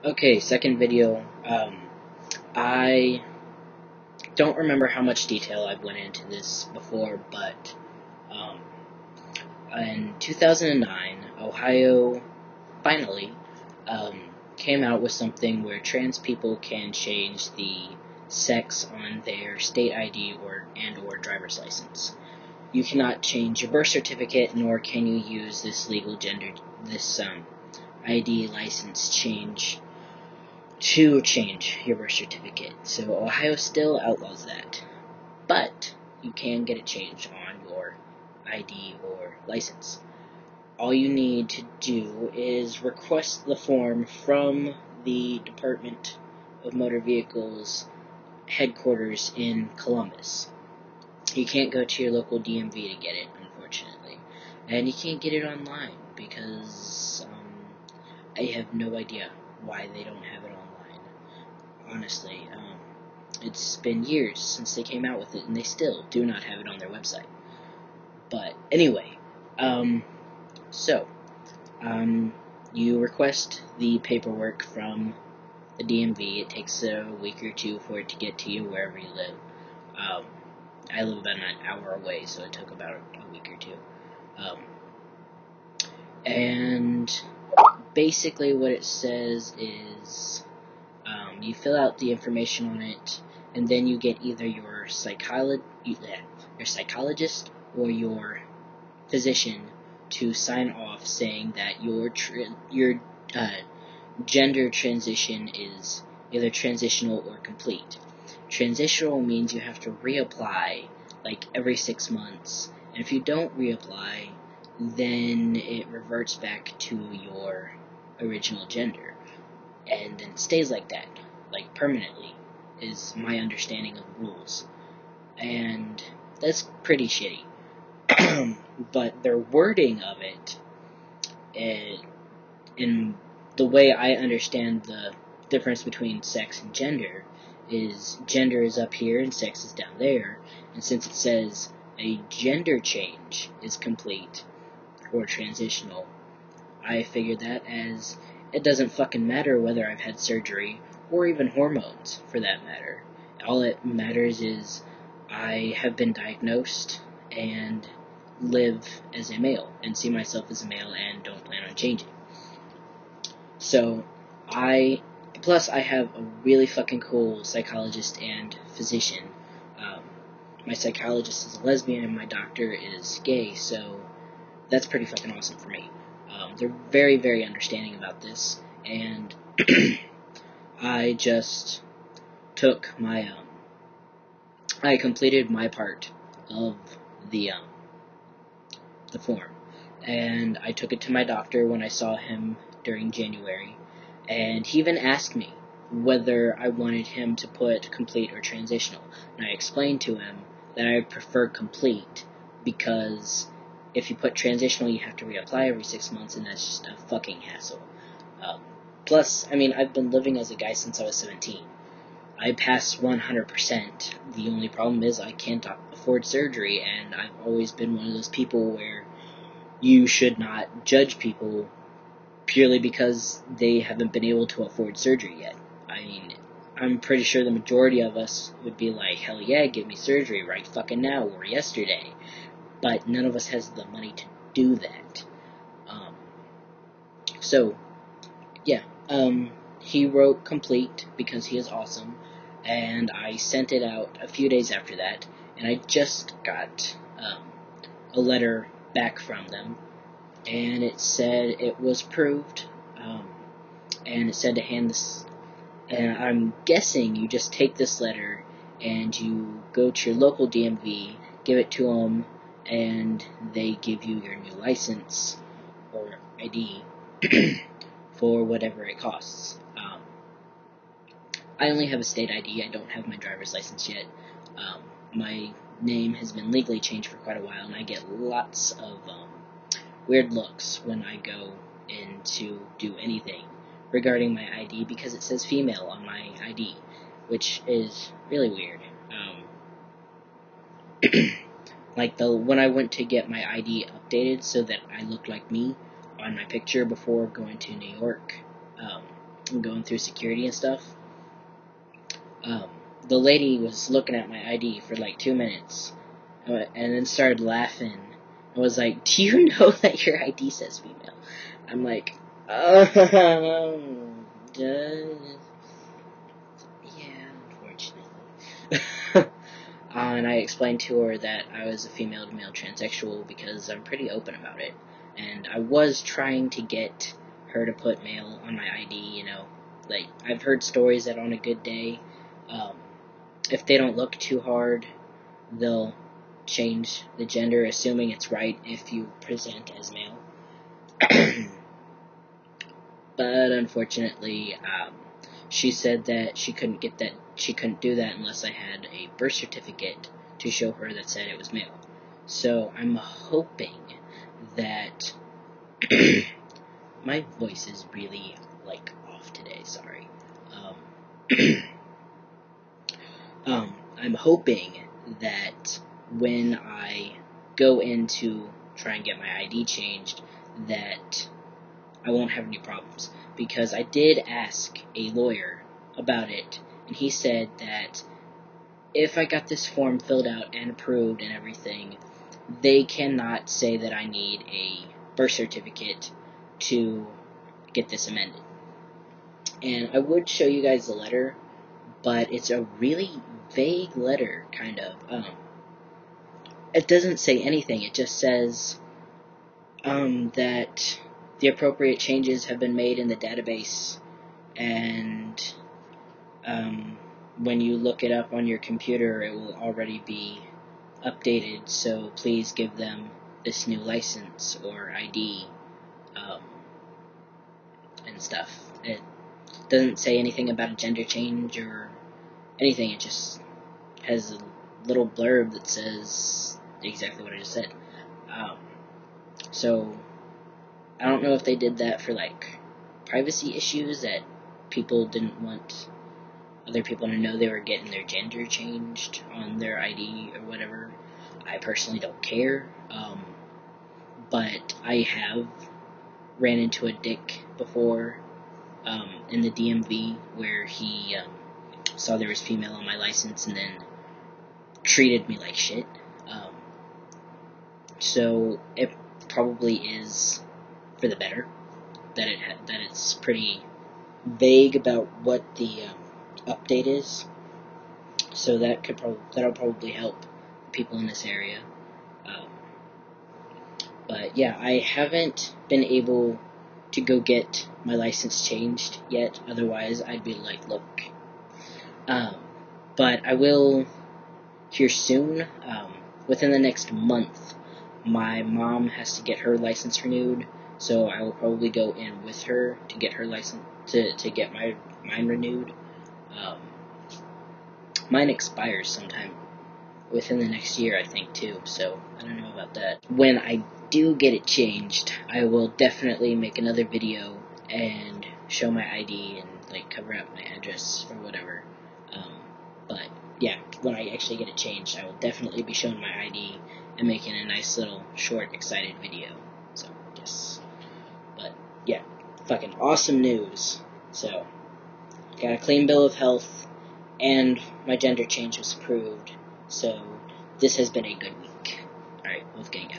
Okay, second video. I don't remember how much detail I went into this before, but in 2009, Ohio finally came out with something where trans people can change the sex on their state ID or driver's license. You cannot change your birth certificate, nor can you use this ID license change to change your birth certificate. So Ohio still outlaws that, but you can get it changed on your ID or license. All you need to do is request the form from the Department of Motor Vehicles headquarters in Columbus. You can't go to your local DMV to get it, unfortunately, and you can't get it online because I have no idea why they don't have it online. Honestly, it's been years since they came out with it, and they still do not have it on their website. But anyway, you request the paperwork from the DMV. It takes a week or two for it to get to you wherever you live. I live about an hour away, so it took about a week or two. And basically what it says is you fill out the information on it, and then you get either your psychologist or your physician to sign off saying that your gender transition is either transitional or complete. Transitional means you have to reapply like every 6 months, and if you don't reapply, then it reverts back to your original gender, and then it stays like that, like permanently, is my understanding of the rules, and that's pretty shitty. But their wording of it, in the way I understand the difference between sex and gender, is gender is up here and sex is down there, and since it says a gender change is complete or transitional, I figured that as it doesn't fucking matter whether I've had surgery or even hormones for that matter. All it matters is I have been diagnosed and live as a male and see myself as a male and don't plan on changing. So plus I have a really fucking cool psychologist and physician. My psychologist is a lesbian and my doctor is gay, so that's pretty fucking awesome for me. They're very, very understanding about this, and I just took I completed my part of the form, and I took it to my doctor when I saw him during January, and he even asked me whether I wanted him to put complete or transitional, and I explained to him that I prefer complete because if you put transitional, you have to reapply every 6 months, and that's just a fucking hassle. Plus, I mean, I've been living as a guy since I was 17. I pass 100%. The only problem is I can't afford surgery, and I've always been one of those people where you should not judge people purely because they haven't been able to afford surgery yet. I mean, I'm pretty sure the majority of us would be like, hell yeah, give me surgery right fucking now or yesterday. But none of us has the money to do that. He wrote complete because he is awesome, and I sent it out a few days after that, and I just got a letter back from them, and it said it was approved, and it said to hand this, and I'm guessing you just take this letter and you go to your local DMV, give it to them, and they give you your new license or ID for whatever it costs. I only have a state ID. I don't have my driver's license yet. My name has been legally changed for quite a while, and I get lots of weird looks when I go in to do anything regarding my ID because it says female on my ID, which is really weird. Like when I went to get my ID updated so that I looked like me on my picture before going to New York, and going through security and stuff, the lady was looking at my ID for like 2 minutes, and then started laughing. I was like, "Do you know that your ID says female?" I'm like, yeah, unfortunately. And I explained to her that I was a female-to-male transsexual because I'm pretty open about it. And I was trying to get her to put male on my ID, you know. Like, I've heard stories that on a good day, if they don't look too hard, they'll change the gender, assuming it's right if you present as male. But unfortunately, she said that she couldn't do that unless I had a birth certificate to show her that said it was male. So I'm hoping that my voice is really like off today. Sorry. I'm hoping that when I go in to try and get my ID changed, that I won't have any problems, because I did ask a lawyer about it, and he said that if I got this form filled out and approved and everything, they cannot say that I need a birth certificate to get this amended. And I would show you guys the letter, but it's a really vague letter, kind of. It doesn't say anything. It just says that the appropriate changes have been made in the database, and when you look it up on your computer, it will already be updated, so please give them this new license or ID, and stuff. It doesn't say anything about a gender change or anything. It just has a little blurb that says exactly what I just said. So I don't know if they did that for, like, privacy issues, that people didn't want other people to know they were getting their gender changed on their ID or whatever. I personally don't care, but I have ran into a dick before in the DMV where he saw there was female on my license and then treated me like shit. So it probably is for the better that it's pretty vague about what the update is. So that'll probably help people in this area. But yeah, I haven't been able to go get my license changed yet. Otherwise, I'd be like, look. But I will here soon. Within the next month, my mom has to get her license renewed. So I will probably go in with her to get her license to get mine renewed. Mine expires sometime within the next year, I think, too, so I don't know about that. When I do get it changed, I will definitely make another video and show my ID and, like, cover up my address or whatever. But yeah, when I actually get it changed, I will definitely be showing my ID and making a nice little short, excited video. So, yes. But yeah, fucking awesome news. So, got a clean bill of health, and my gender change was approved. So, this has been a good week. Alright, Wolfgang out.